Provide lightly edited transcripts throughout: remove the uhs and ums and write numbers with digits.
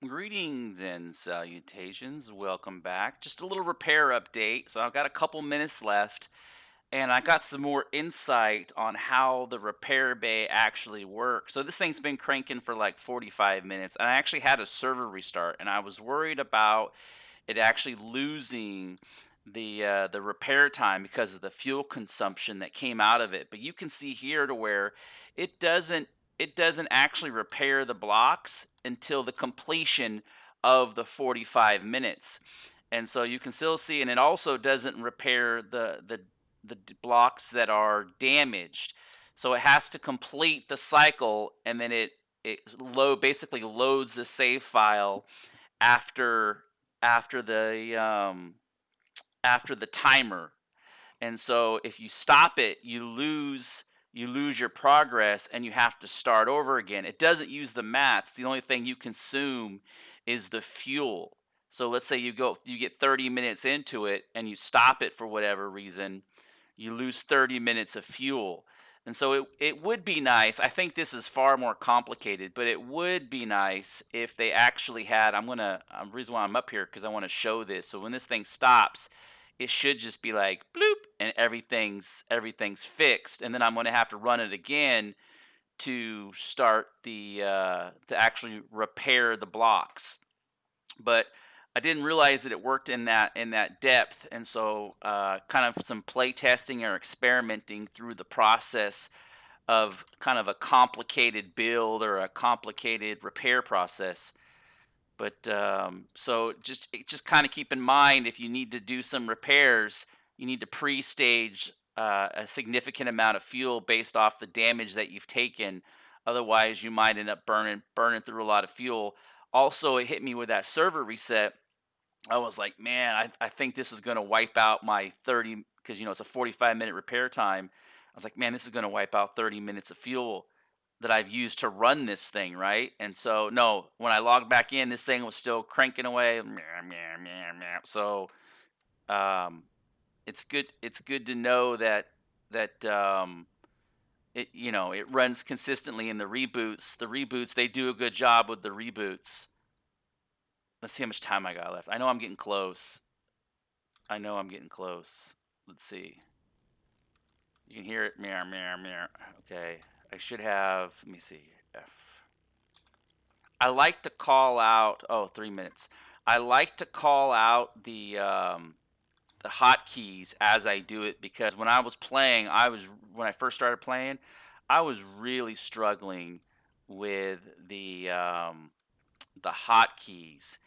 Greetings and salutations. Welcome back. Just a little repair update. So I've got a couple minutes left, and I got some more insight on how the repair bay actually works. So this thing's been cranking for like 45 minutes, and I actually had a server restart, and I was worried about it actually losing the repair time because of the fuel consumption that came out of it. But you can see here to where it doesn't it doesn't actually repair the blocks until the completion of the 45 minutes. And so you can still see, and it also doesn't repair the blocks that are damaged. So it has to complete the cycle, and then it basically loads the save file after after the um, after the timer. And so if you stop it, you lose your progress and you have to start over again. It doesn't use the mats. The only thing you consume is the fuel. So let's say you get 30 minutes into it and you stop it for whatever reason, you lose 30 minutes of fuel. And so it would be nice. I think this is far more complicated, but it would be nice if they actually had. The reason why I'm up here because I want to show this. So when this thing stops, it should just be like bloop and everything's fixed. And then I'm going to have to run it again to start to actually repair the blocks. But I didn't realize that it worked in that depth, and so kind of some play testing or experimenting through the process of kind of a complicated build or a complicated repair process. But so just kind of keep in mind if you need to do some repairs, you need to pre-stage a significant amount of fuel based off the damage that you've taken. Otherwise, you might end up burning through a lot of fuel. Also, it hit me with that server reset. I was like, man, I think this is going to wipe out my 30 because it's a 45-minute repair time. I was like, man, this is going to wipe out 30 minutes of fuel that I've used to run this thing, right? And so, no, when I logged back in, this thing was still cranking away. So, um, it's good. It's good to know that it runs consistently in the reboots. The reboots, they do a good job with the reboots. Let's see how much time I got left. I know I'm getting close. I know I'm getting close. Let's see. You can hear it. Meow, meow, meow. Okay. I should have. Let me see. F. I like to call out. Oh, 3 minutes. I like to call out the hotkeys as I do it because when I was playing, when I first started playing, I was really struggling with the hotkeys.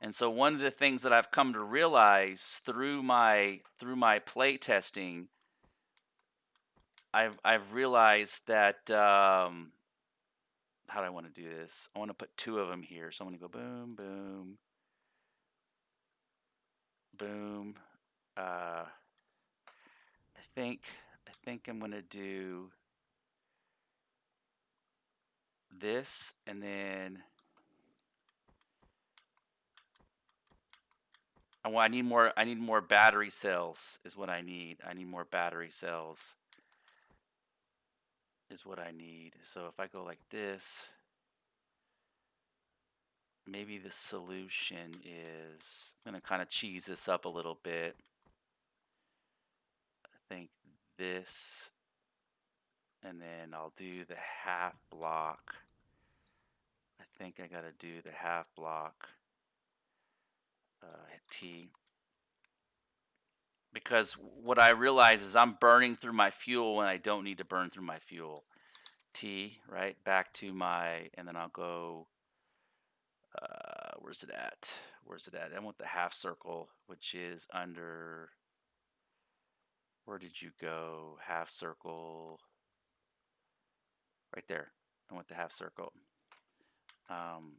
And so one of the things that I've come to realize through my play testing, I've realized that how do I want to do this? I want to put two of them here. So I'm going to go boom, boom, boom. I think I'm going to do this, and then I need more battery cells is what I need. I need more battery cells is what I need. So if I go like this, maybe the solution is I'm going to kind of cheese this up a little bit. I think this, and then I'll do the half block. I think I got to do the half block hit T. Because what I realize is I'm burning through my fuel when I don't need to burn through my fuel. T, right? Back to and then I'll go, where's it at? Where's it at? I want the half circle, which is under, where did you go? Half circle, right there. I want the half circle. Um,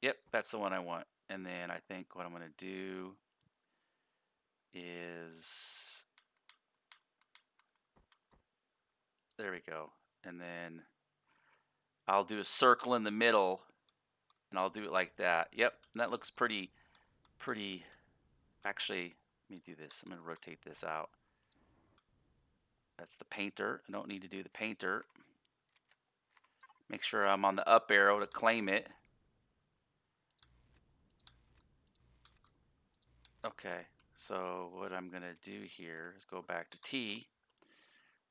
yep, that's the one I want. And then I think what I'm going to do is, there we go. And then I'll do a circle in the middle, and I'll do it like that. Yep, that looks pretty. Actually, let me do this. I'm going to rotate this out. That's the painter. I don't need to do the painter. Make sure I'm on the up arrow to claim it. Okay, so what I'm gonna do here is go back to T.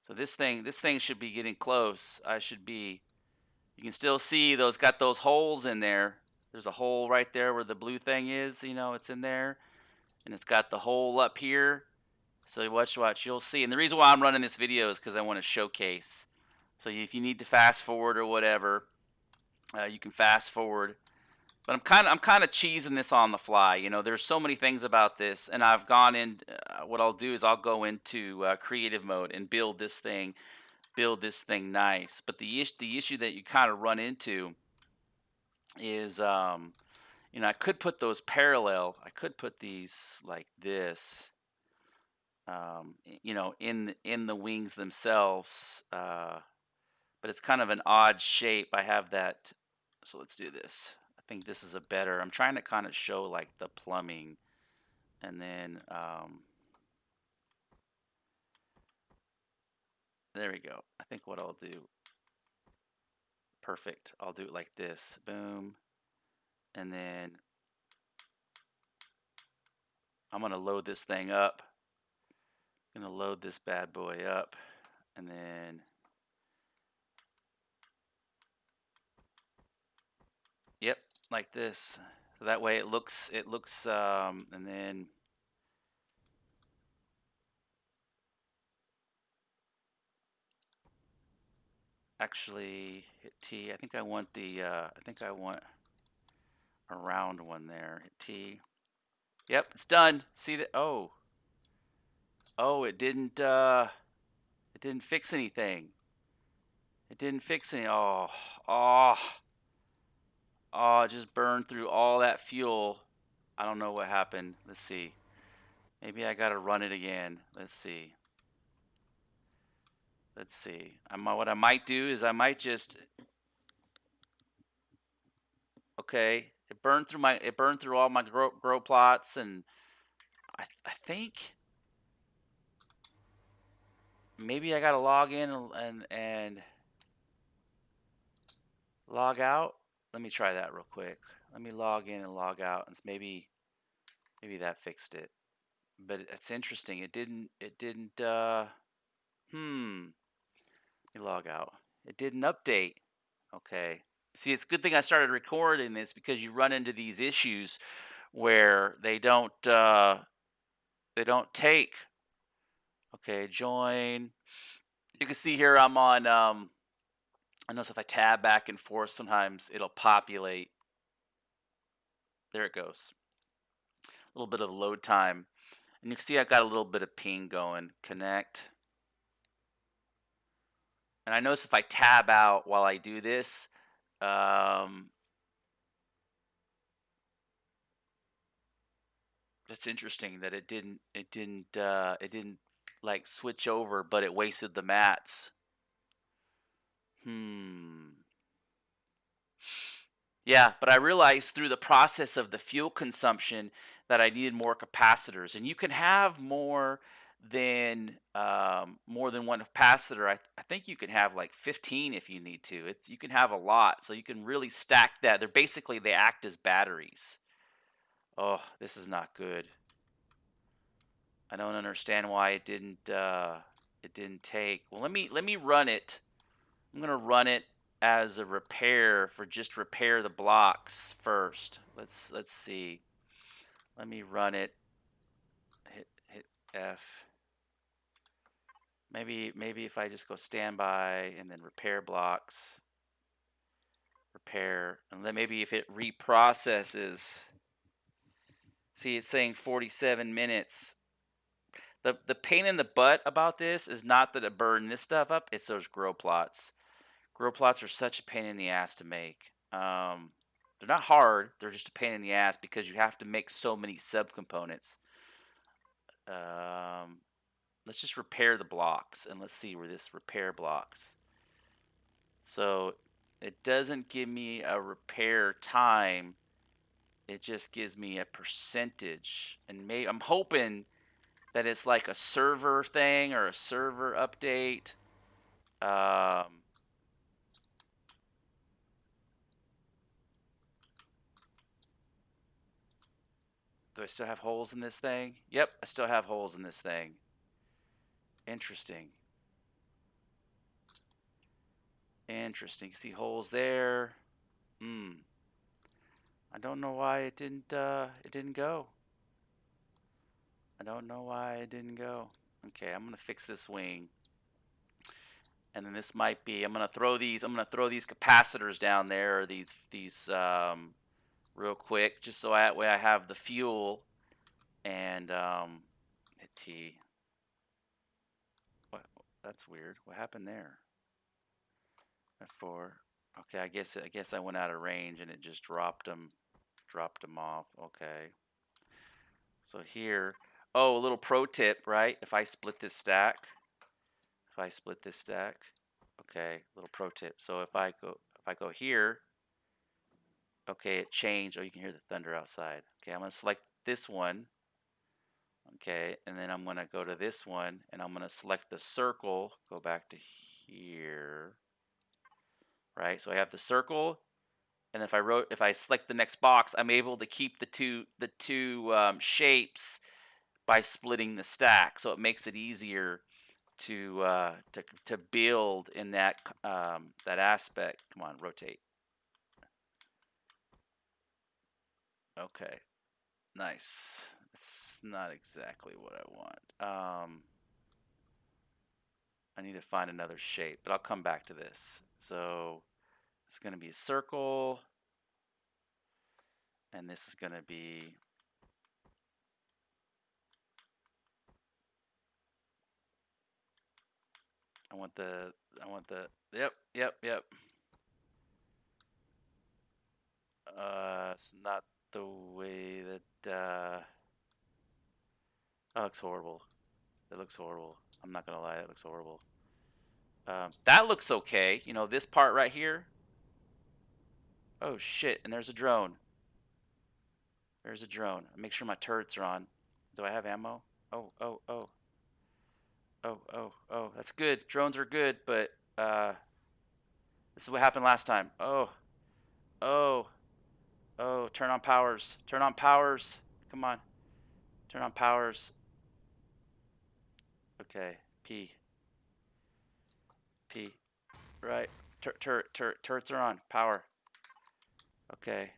So this thing should be getting close. I should be. You can still see those got those holes in there. There's a hole right there where the blue thing is. It's in there, and it's got the hole up here. So watch, you'll see. And the reason why I'm running this video is because I want to showcase. So if you need to fast forward or whatever, you can fast forward. But I'm kind of cheesing this on the fly. There's so many things about this, and I've gone in. What I'll do is I'll go into creative mode and build this thing nice. But the issue that you kind of run into is, I could put those parallel. I could put these like this, in the wings themselves. But it's kind of an odd shape. I have that. So let's do this. I think this is a better. I'm trying to kind of show like the plumbing, and then there we go. I think what I'll do. Perfect. I'll do it like this. Boom. And then I'm gonna load this thing up. I'm gonna load this bad boy up, and then yep, like this. So that way it looks and then actually hit T. I think I want a round one there. Hit T. Yep, it's done. See that? Oh, it didn't fix anything. It didn't fix any. Oh, oh, it just burned through all that fuel. I don't know what happened. Let's see. Maybe I gotta run it again. Let's see. Let's see. What I might do is I might just. Okay, it burned through all my grow plots, and I think maybe I gotta log in and log out. Let me try that real quick. Let me log in and log out, and maybe that fixed it. But it's interesting. It didn't. Hmm. Let me log out. It didn't update. Okay. See, it's a good thing I started recording this because you run into these issues where they don't take. Okay, join. You can see here I'm on. I notice if I tab back and forth, sometimes it'll populate. There it goes. A little bit of load time, and you can see I've got a little bit of ping going. Connect. And I notice if I tab out while I do this, um, that's interesting that it didn't like switch over, but it wasted the mats. Hmm. Yeah, but I realized through the process of the fuel consumption that I needed more capacitors, and you can have more than one capacitor. I think you can have like 15 if you need to. You can have a lot, so you can really stack that. They act as batteries. Oh, this is not good. I don't understand why it didn't take. Well, let me run it. I'm gonna run it as a repair for just repair the blocks first. Let's see. Let me run it. Hit F. Maybe if I just go standby and then repair blocks, repair, and then maybe if it reprocesses. See, it's saying 47 minutes. The pain in the butt about this is not that it burned this stuff up, it's those grow plots. Grow plots are such a pain in the ass to make. They're not hard, they're just a pain in the ass because you have to make so many subcomponents. Um, let's just repair the blocks and let's see where this repair blocks. So it doesn't give me a repair time, it just gives me a percentage. And I'm hoping that it's like a server thing or a server update. Um, Do I still have holes in this thing? Yep, I still have holes in this thing. Interesting. Interesting. See holes there. I don't know why it didn't go. I don't know why it didn't go. Okay, I'm gonna fix this wing. And then this might be, I'm gonna throw these capacitors down there, or these real quick, just so that way I have the fuel. And hit T. What? That's weird. What happened there? F4. Okay, I guess I went out of range and it just dropped them off. Okay. So here, oh, a little pro tip, right? If I split this stack, okay, little pro tip. So if I go here, okay, it changed. Oh, you can hear the thunder outside. Okay, I'm gonna select this one. Okay, and then I'm gonna go to this one, and I'm gonna select the circle. Go back to here. Right, so I have the circle, and if I select the next box, I'm able to keep the two shapes by splitting the stack. So it makes it easier to build in that that aspect. Come on, rotate. Okay, nice. It's not exactly what I want. I need to find another shape, but I'll come back to this. So it's going to be a circle, and this is going to be I want the yep. It's not the way that that looks horrible. That looks horrible. I'm not gonna lie, that looks horrible. That looks okay. You know, this part right here. Oh shit! And there's a drone. There's a drone. Make sure my turrets are on. Do I have ammo? Oh. That's good. Drones are good, but this is what happened last time. Oh. Turn on powers. Turn on powers. Come on. Turn on powers. Okay. P. Right. Turrets are on. Power. Okay.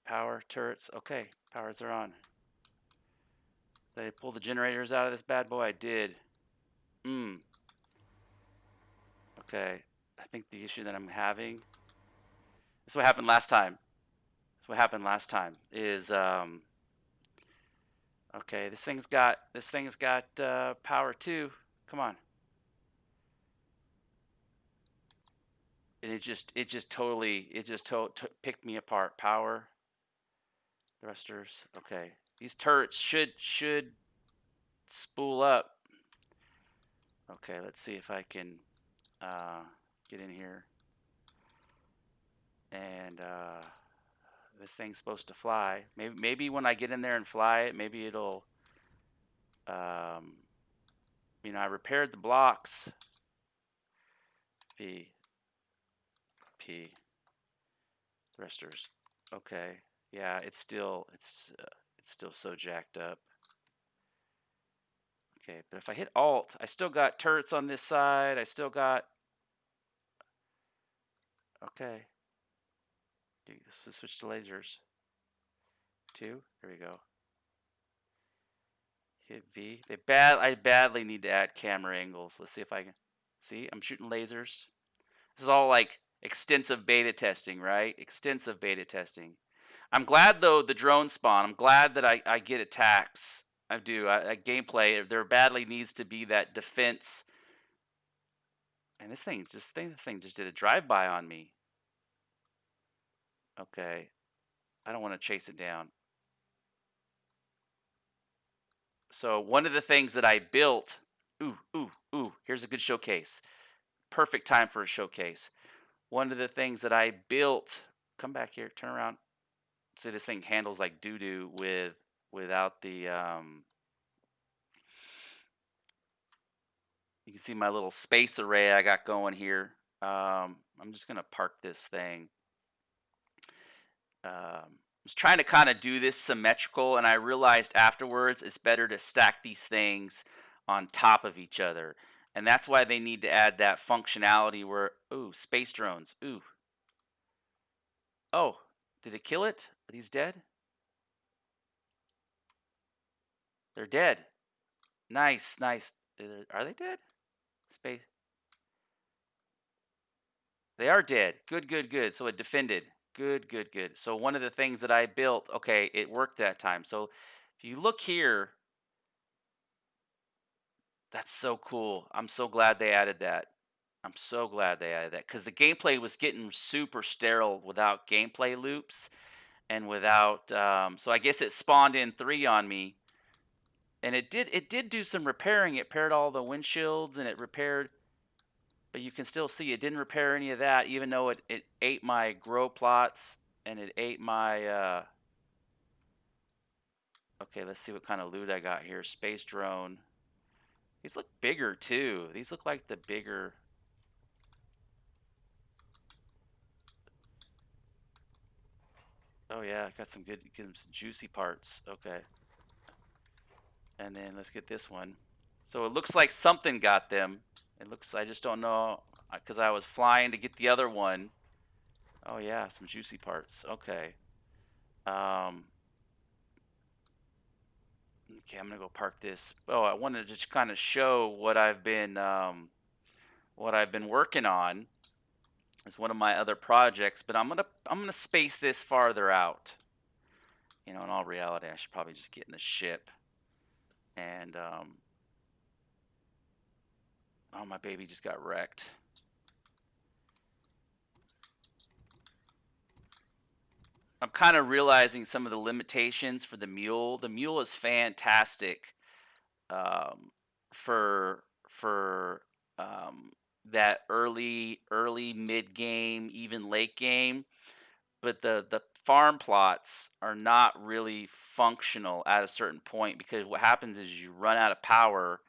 Power. Turrets. Okay. Powers are on. Did I pull the generators out of this bad boy? I did. Okay. I think the issue that I'm having. This is what happened last time. Is okay, this thing's got power too. Come on. And it just picked me apart. Power, thrusters. Okay, these turrets should spool up. Okay, let's see if I can get in here. And this thing's supposed to fly. Maybe when I get in there and fly it, maybe it'll. You know, I repaired the blocks. P thrusters. Okay, yeah, it's still so jacked up. Okay, but if I hit Alt, I still got turrets on this side. I still got. Okay. Let's switch to lasers. 2. There we go. Hit V. I badly need to add camera angles. Let's see if I can. See, I'm shooting lasers. This is all like extensive beta testing, right? Extensive beta testing. I'm glad though the drone spawn. I'm glad that I get attacks. I do. Gameplay. There badly needs to be that defense. And this thing just did a drive-by on me. Okay. I don't want to chase it down. So one of the things that I built. Ooh. Here's a good showcase. Perfect time for a showcase. One of the things that I built. Come back here. Turn around. See, this thing handles like doo-doo without the you can see my little space array I got going here. I'm just gonna park this thing. I was trying to kind of do this symmetrical, and I realized afterwards it's better to stack these things on top of each other. And that's why they need to add that functionality where, ooh, space drones. Ooh. Oh, did it kill it? Are these dead? They're dead. Nice, nice. Are they dead? Space. They are dead. Good, good, good. So it defended. Good, good, good. So one of the things that I built, okay, it worked that time. So if you look here, that's so cool. I'm so glad they added that. I'm so glad they added that because the gameplay was getting super sterile without gameplay loops and without. So I guess it spawned in 3 on me, and it did do some repairing. It repaired all the windshields and it repaired, but you can still see it didn't repair any of that, even though it ate my grow plots and it ate my. Okay, let's see what kind of loot I got here. Space drone. These look bigger too. These look like the bigger. Oh yeah, I got some good, some juicy parts. Okay, and then let's get this one. So it looks like something got them. It looks. I just don't know because I was flying to get the other one. Oh yeah, some juicy parts. Okay. Um. Okay, I'm gonna go park this. Oh, I wanted to just kind of show what I've been working on. It's one of my other projects, but I'm gonna space this farther out. You know, in all reality, I should probably just get in the ship and oh, my baby just got wrecked. I'm kind of realizing some of the limitations for the mule. The mule is fantastic um, for that early mid game, even late game. But the farm plots are not really functional at a certain point because what happens is you run out of power,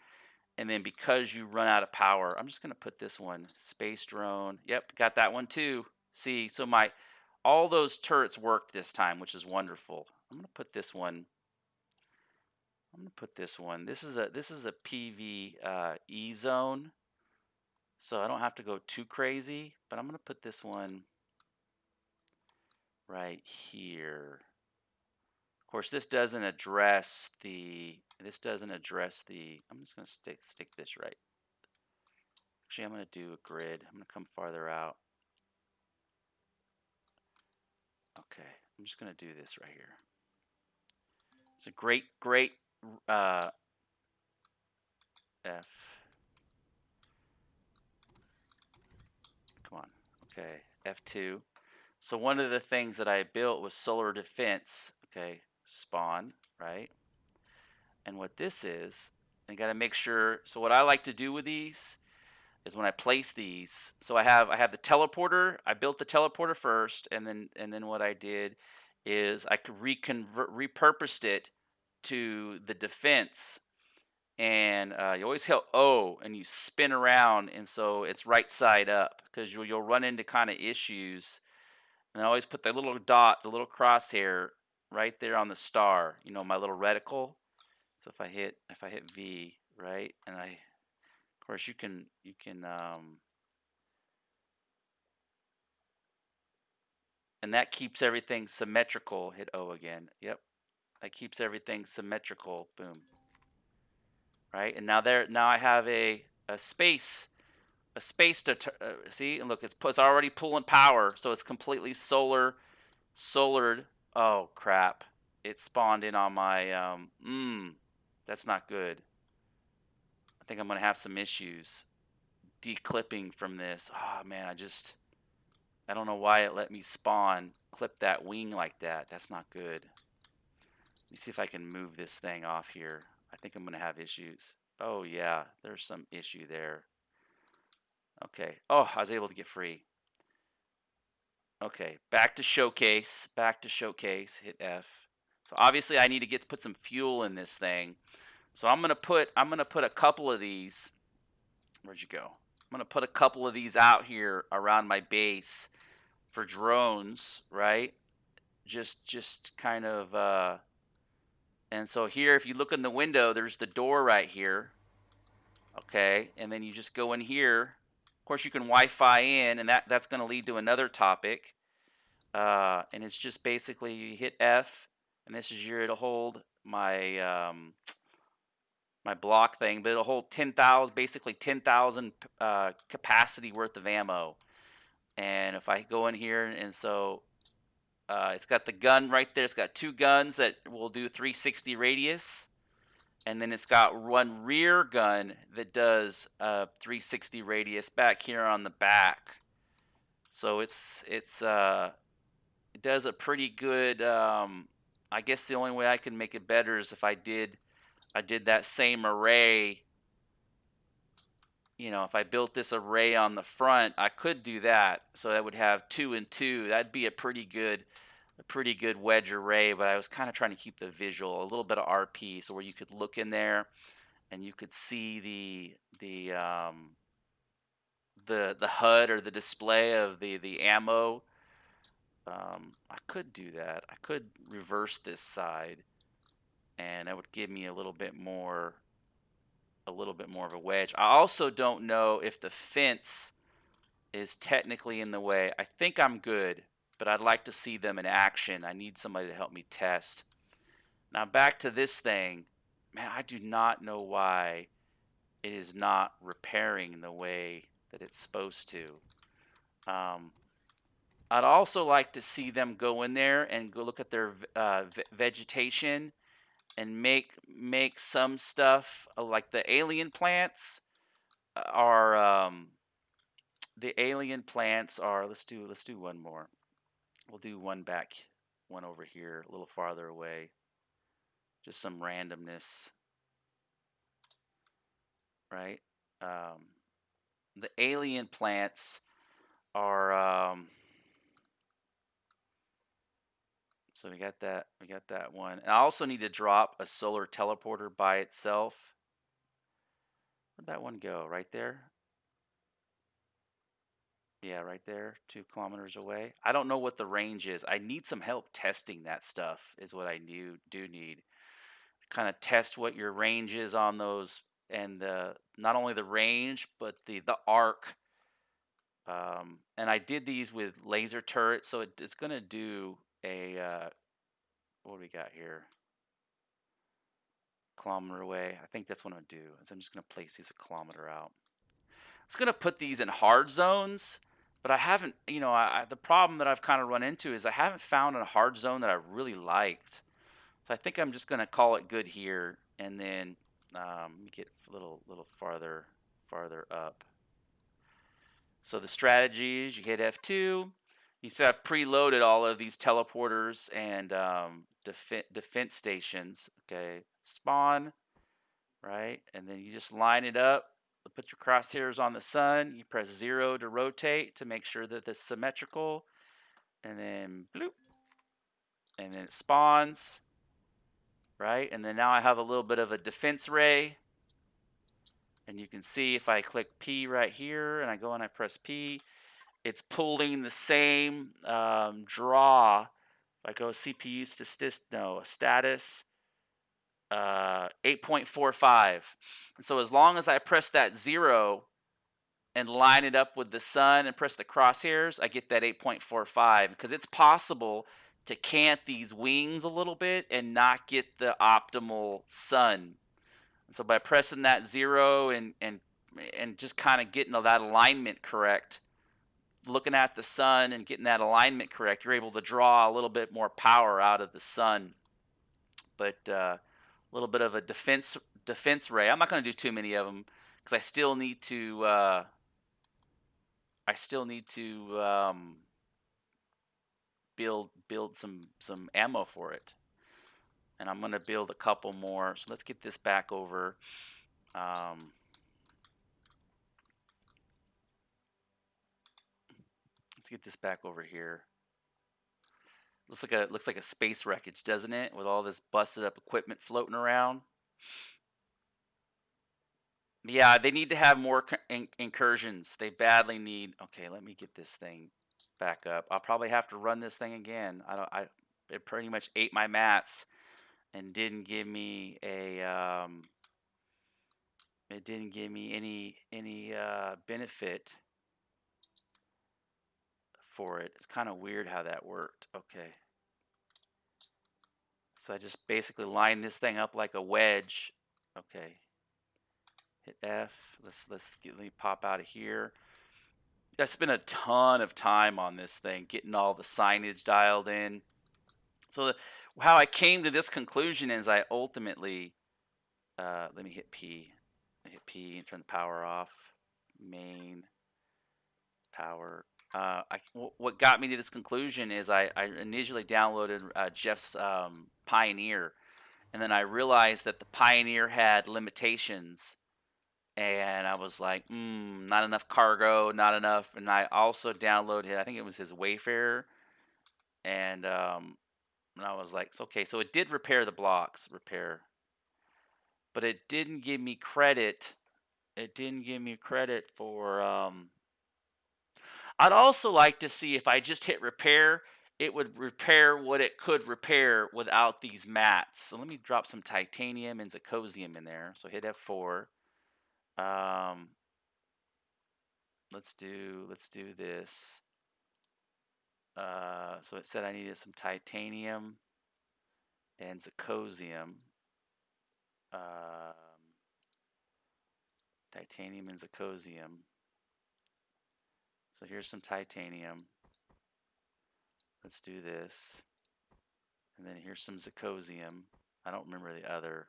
and then because you run out of power, I'm just gonna put this one space drone. Yep, got that one too. See, so my all those turrets worked this time, which is wonderful. I'm gonna put this one. I'm gonna put this one. This is a PV E zone, so I don't have to go too crazy. But I'm gonna put this one right here. Of course, this doesn't address the. This doesn't address the. I'm just gonna stick this right. Actually, I'm gonna do a grid. I'm gonna come farther out. Okay, I'm just gonna do this right here. It's a great uh, F. Come on. Okay, F2. So one of the things that I built was solar defense. Okay, spawn, right? And what this is, I got to make sure. So what I like to do with these is when I place these. So I have the teleporter. I built the teleporter first, and then what I did is I could repurposed it to the defense. And you always hit O and you spin around, and so it's right side up because you'll run into kind of issues. And I always put the little dot, the little crosshair, right there on the star. You know, my little reticle. So if I hit V, right, and of course you can and that keeps everything symmetrical. Hit O again. Yep, that keeps everything symmetrical. Boom. Right, and now I have a space to see, and look, it's already pulling power, so it's completely solared. Oh crap! It spawned in on my That's not good. I think I'm gonna have some issues declipping from this. Oh man, I don't know why it let me spawn clip that wing like that. That's not good. Let me see if I can move this thing off here. I think I'm gonna have issues. Oh yeah, there's some issue there. Okay. Oh, I was able to get free. Okay, back to showcase. Back to showcase. Hit F. So obviously I need to put some fuel in this thing. So I'm gonna put a couple of these. Where'd you go? I'm gonna put a couple of these out here around my base for drones, right? Just kind of and so here, if you look in the window, there's the door right here. Okay, and then you just go in here. Of course, you can Wi-Fi in, and that's going to lead to another topic. And it's just basically you hit F, and this is your it'll hold my block thing, but it'll hold 10,000, basically 10,000 capacity worth of ammo. And if I go in here, and so it's got the gun right there. It's got two guns that will do 360 radius, and then it's got one rear gun that does 360 radius back here on the back. So it does a pretty good. I guess the only way I can make it better is if I did that same array. You know, if I built this array on the front, I could do that. So that would have 2 and 2. That'd be a pretty good wedge array. But I was kind of trying to keep the visual, a little bit of RP, so where you could look in there and you could see the HUD or the display of the ammo. I could do that. I could reverse this side, and that would give me a little bit more of a wedge. I also don't know if the fence is technically in the way. I think I'm good, but I'd like to see them in action. I need somebody to help me test. Now back to this thing. Man, I do not know why it is not repairing the way that it's supposed to. I'd also like to see them go in there and go look at their vegetation and make some stuff like the alien plants are let's do one more. We'll do one over here, a little farther away. Just some randomness, right? The alien plants are so we got that one. And I also need to drop a solar teleporter by itself. Where'd that one go? Right there? Yeah, right there, 2 kilometers away. I don't know what the range is. I need some help testing that stuff is what I do need. Kind of test what your range is on those, and not only the range, but the arc. And I did these with laser turrets, so it's going to do a, what do we got here? Kilometer away. I think that's what I'm going to do. Is I'm just going to place these a kilometer out. I was going to put these in hard zones, but I haven't, the problem that I've kind of run into is I haven't found a hard zone that I really liked. So I think I'm just going to call it good here, and then get a little farther up. So the strategy is you hit F2. You see I've preloaded all of these teleporters and defense stations. Okay, spawn, right? And then you just line it up. Put your crosshairs on the sun. You press 0 to rotate to make sure that it's symmetrical. And then bloop. And then it spawns, right? And then now I have a little bit of a defense ray. And you can see if I click P right here and I go and I press P, it's pulling the same draw. If I go CPU status 8.45. And so as long as I press that 0 and line it up with the sun and press the crosshairs, I get that 8.45, because it's possible to cant these wings a little bit and not get the optimal sun. And so by pressing that 0 and just kind of getting that alignment correct, looking at the sun and getting that alignment correct, you're able to draw a little bit more power out of the sun. But a little bit of a defense ray. I'm not going to do too many of them because I still need to build some ammo for it, and I'm going to build a couple more. So let's get this back over. Let's get this back over here. Looks like a space wreckage, doesn't it? With all this busted up equipment floating around. Yeah, they need to have more incursions. They badly need. Okay, let me get this thing back up. I'll probably have to run this thing again. I don't. I It pretty much ate my mats and didn't give me a. It didn't give me any benefit for it. It's kind of weird how that worked. Okay, so I just basically lined this thing up like a wedge. Okay, hit F. Let me pop out of here. I spent a ton of time on this thing, getting all the signage dialed in. So how I came to this conclusion is I ultimately let me hit P. I hit P and turn the power off. Main power. What got me to this conclusion is I initially downloaded Jeff's Pioneer, and then I realized that the Pioneer had limitations, and I was like, not enough cargo, not enough. And I also downloaded, I think it was his Wayfarer, and I was like, okay, so it did repair the blocks, but it didn't give me credit. It didn't give me credit for. I'd also like to see if I just hit repair, it would repair what it could repair without these mats. So let me drop some titanium and zirconium in there. So hit F4. Um, let's do this. So it said I needed some titanium and zirconium. Um, Titanium and zirconium. So here's some titanium. Let's do this. And then here's some zirconium. I don't remember the other.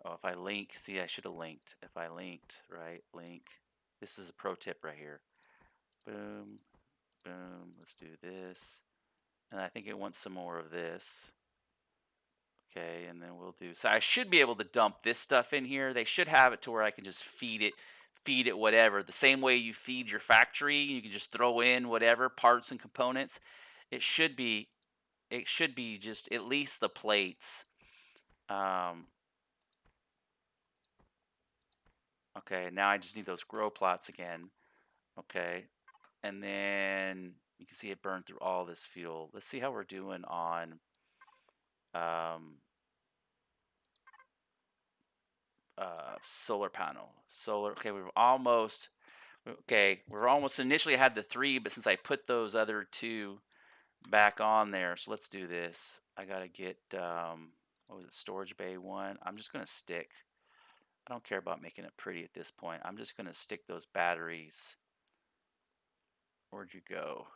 Oh, if I link, see, I should have linked. If I linked, right, link. This is a pro tip right here. Boom, boom. Let's do this. And I think it wants some more of this. Okay, and then we'll do. So I should be able to dump this stuff in here. They should have it to where I can just feed it whatever. The same way you feed your factory, you can just throw in whatever parts and components. It should be it should be just at least the plates. Um, okay, now I just need those grow plots again. Okay, and then you can see it burned through all this fuel. Let's see how we're doing on um, solar panel. Solar. Okay, we were almost. Okay, we're almost initially had the three, but since I put those other two back on there, so let's do this. I gotta get what was it, storage bay one. I'm just gonna stick. I don't care about making it pretty at this point. I'm just gonna stick those batteries. Where'd you go?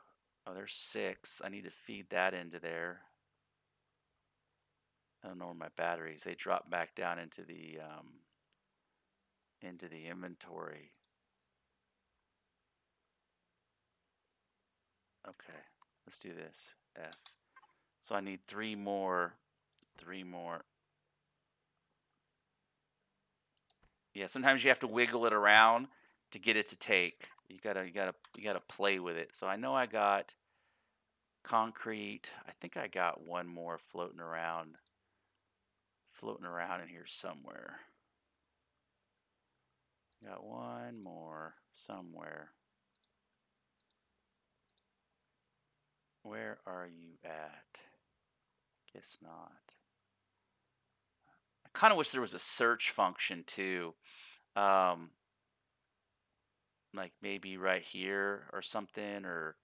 Oh, there's six. I need to feed that into there. I don't know where my batteries. They drop back down into the inventory. Okay, let's do this. F. So I need three more. Three more. Yeah, sometimes you have to wiggle it around to get it to take. You gotta play with it. So I know I got concrete. I think I got one more floating around in here somewhere. Got one more somewhere. Where are you at? Guess not. I kind of wish there was a search function too. Um, like maybe right here or something, or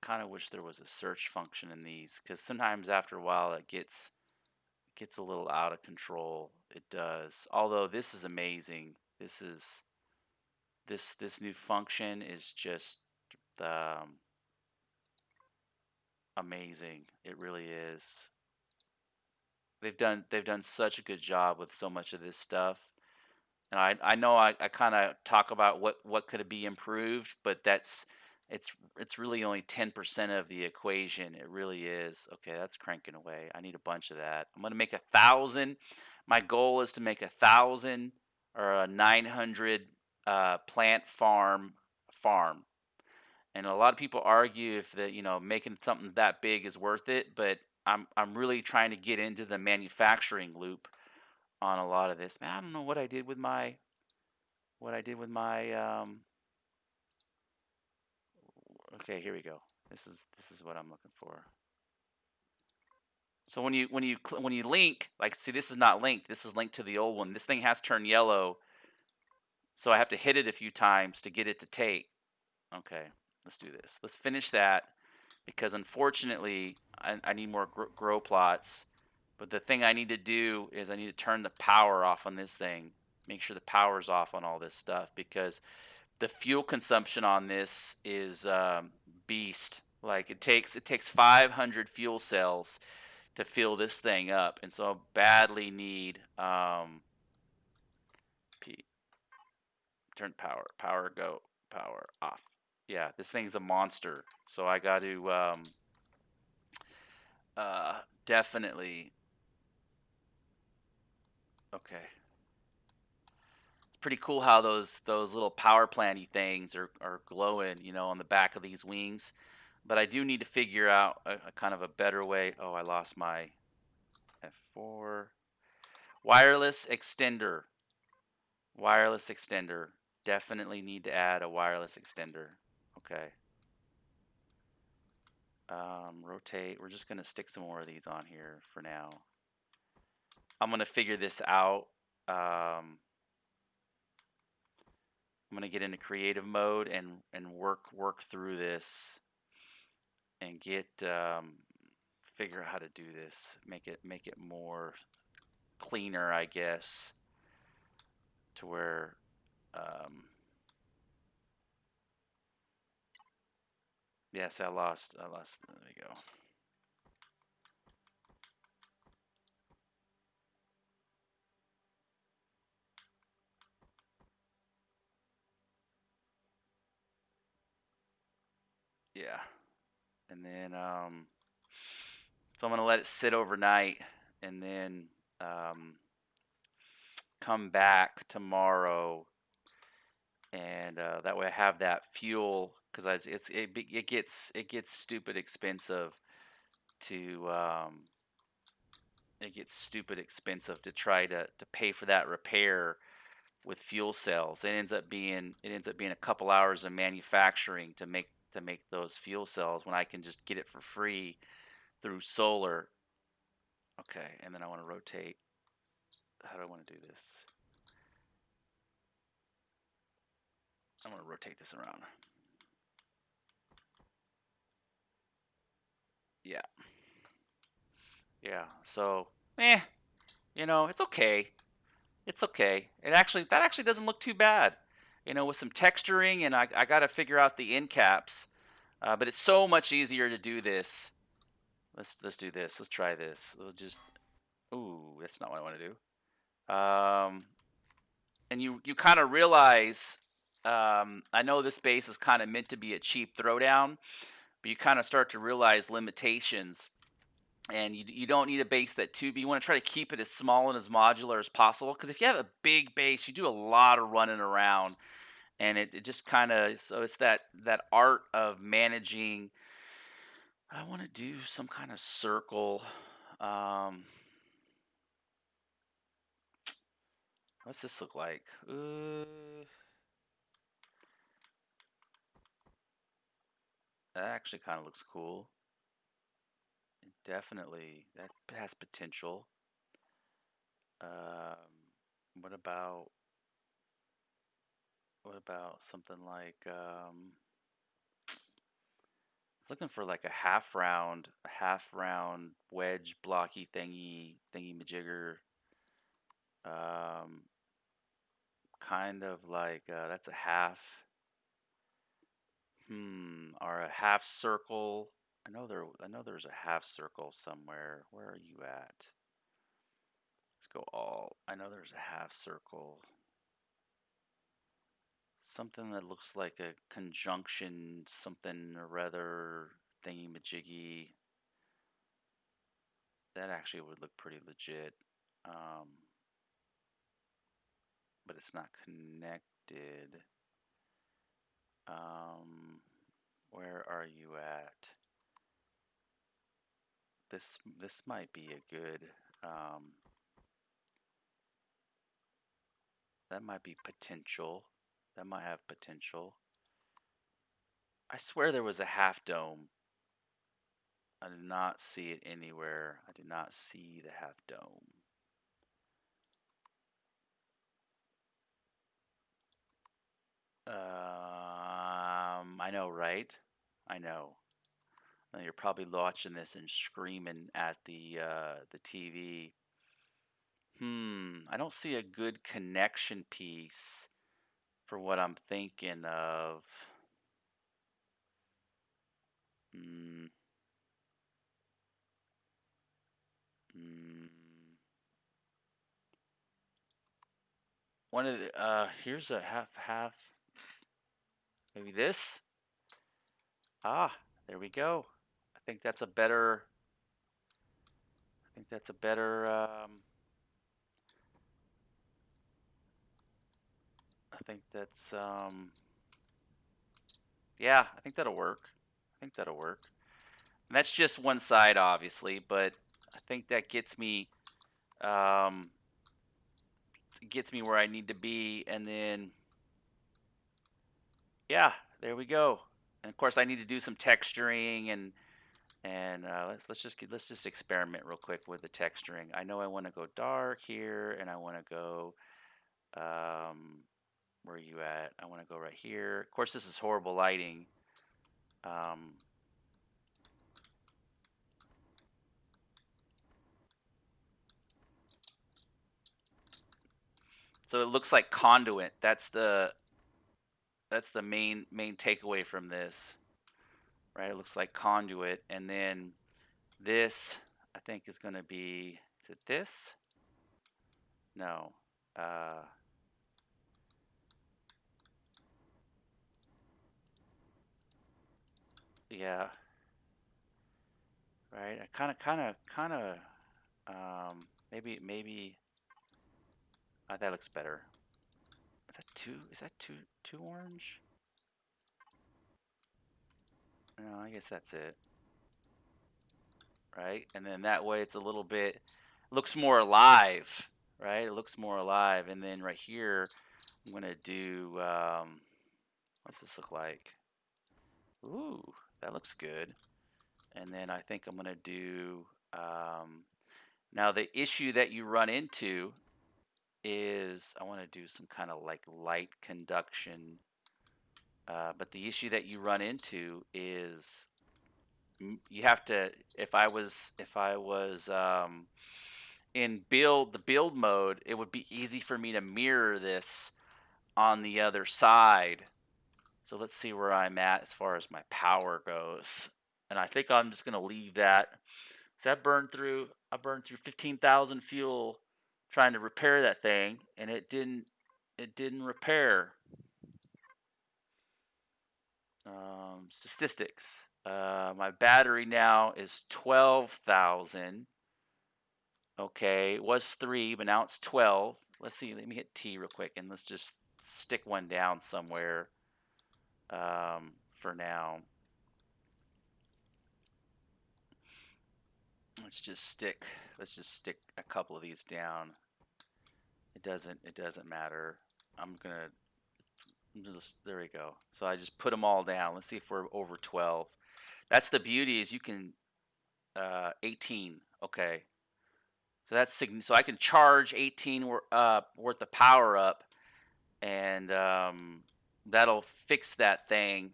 kind of wish there was a search function in these because sometimes after a while it gets a little out of control. It does. Although this is amazing. This new function is just um, amazing. It really is. They've done such a good job with so much of this stuff. And I know I kind of talk about what could be improved, but it's really only 10% of the equation. It really is. Okay, that's cranking away. I need a bunch of that. I'm gonna make 1,000. My goal is to make 1,000 or a 900 plant farm. And a lot of people argue if making something that big is worth it, but I'm really trying to get into the manufacturing loop on a lot of this. Man, I don't know what I did with my okay, here we go. This is what I'm looking for. So when you link, like, see, this is not linked. This is linked to the old one. This thing has turned yellow, so I have to hit it a few times to get it to take. Okay, let's do this. Let's finish that because unfortunately I need more grow plots. But the thing I need to do is I need to turn the power off on this thing. Make sure the power's off on all this stuff because the fuel consumption on this is beast. Like it takes 500 fuel cells to fill this thing up, and so I badly need P turn power off. Yeah, this thing's a monster, so I got to definitely okay. It's pretty cool how those little power planty things are glowing, on the back of these wings. But I do need to figure out a kind of a better way. Oh, I lost my F4 wireless extender. Wireless extender. Definitely need to add a wireless extender. Okay. Rotate. We're just gonna stick some more of these on here for now. I'm gonna figure this out. I'm gonna get into creative mode and work through this and get figure out how to do this. Make it more cleaner, I guess, to where yes, I lost. There we go. Yeah, and then so I'm gonna let it sit overnight, and then um, come back tomorrow, and that way I have that fuel because it gets stupid expensive to try to pay for that repair with fuel cells. It ends up being a couple hours of manufacturing to make those fuel cells when I can just get it for free through solar. Okay, and then I want to rotate. How do I want to do this? I want to rotate this around. Yeah, yeah. So, it's okay. It's okay. That actually doesn't look too bad. With some texturing, and I got to figure out the end caps. But it's so much easier to do this. Let's do this. Let's try this. We'll just. Ooh, that's not what I want to do. And you kind of realize. I know this base is kind of meant to be a cheap throwdown, but you kind of start to realize limitations. And you don't need a base that too big. You want to try to keep it as small and as modular as possible. Because if you have a big base, you do a lot of running around, and it just kind of so it's that art of managing. I want to do some kind of circle. Um, what's this look like? That actually kind of looks cool. Definitely, that has potential. What about something like looking for like a half round wedge blocky thingy majigger. Um, kind of like that's a half. Or a half circle. I know there's a half circle somewhere. Where are you at? Let's go all. I know there's a half circle. Something that looks like a conjunction something or rather thingy majiggy. That actually would look pretty legit. Um, but it's not connected. Um, where are you at? This might be a good. That might be potential. That might have potential. I swear there was a half dome. I did not see it anywhere. I did not see the half dome. I know, right? I know. You're probably watching this and screaming at the TV. I don't see a good connection piece for what I'm thinking of. Hmm. Hmm. One of the here's a half. Maybe this. Ah, there we go. I think that's a better. I think that's a better. I think that's Yeah, I think that'll work. I think that'll work. And that's just one side, obviously, but I think that um, gets me where I need to be, and then yeah, there we go. And of course, I need to do some texturing and let's just experiment real quick with the texturing. I know I want to go dark here, and I want to go where are you at? I want to go right here. Of course, this is horrible lighting. Um, so it looks like conduit. That's the main takeaway from this, right? It looks like conduit, and then this I think is going to be. Is it this? No. Uh, yeah. Right. I kind of. Maybe. That looks better. Is that too? Is that too orange? No, I guess that's it. Right? And then that way it's a little bit looks more alive, right? It looks more alive. And then right here, I'm gonna do what's this look like? Ooh, that looks good. And then I think I'm gonna do now the issue that you run into is I want to do some kind of like light conduction. But the issue that you run into is you have to if I was in build mode, it would be easy for me to mirror this on the other side. So let's see where I'm at as far as my power goes. And I think I'm just gonna leave that. So I burned through 15,000 fuel trying to repair that thing, and it didn't repair. Statistics. My battery now is 12,000. Okay, it was 3, but now it's 12. Let's see. Let me hit T real quick, and let's just stick one down somewhere for now. Let's just stick. Let's just stick a couple of these down. It doesn't matter. I'm gonna just there we go. So I just put them all down. Let's see if we're over 12. That's the beauty is you can 18. Okay. So so I can charge 18 worth of power up, and that'll fix that thing.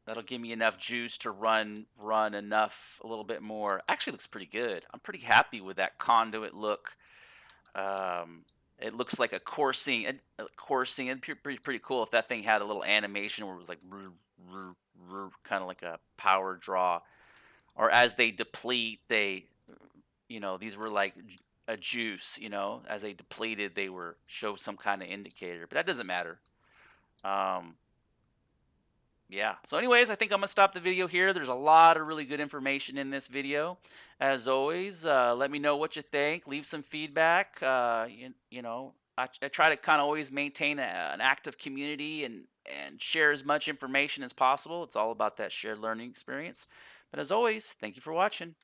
That'll give me enough juice to run enough a little bit more. Actually, looks pretty good. I'm pretty happy with that conduit look. Um, it looks like a coursing. It'd be pretty cool if that thing had a little animation where it was like kind of like a power draw, or as they deplete, these were like a juice. As they depleted, they were show some kind of indicator, but that doesn't matter. Um, yeah. So, anyways, I think I'm gonna stop the video here. There's a lot of really good information in this video. As always, let me know what you think. Leave some feedback. I try to kind of always maintain an active community and share as much information as possible. It's all about that shared learning experience. But as always, thank you for watching.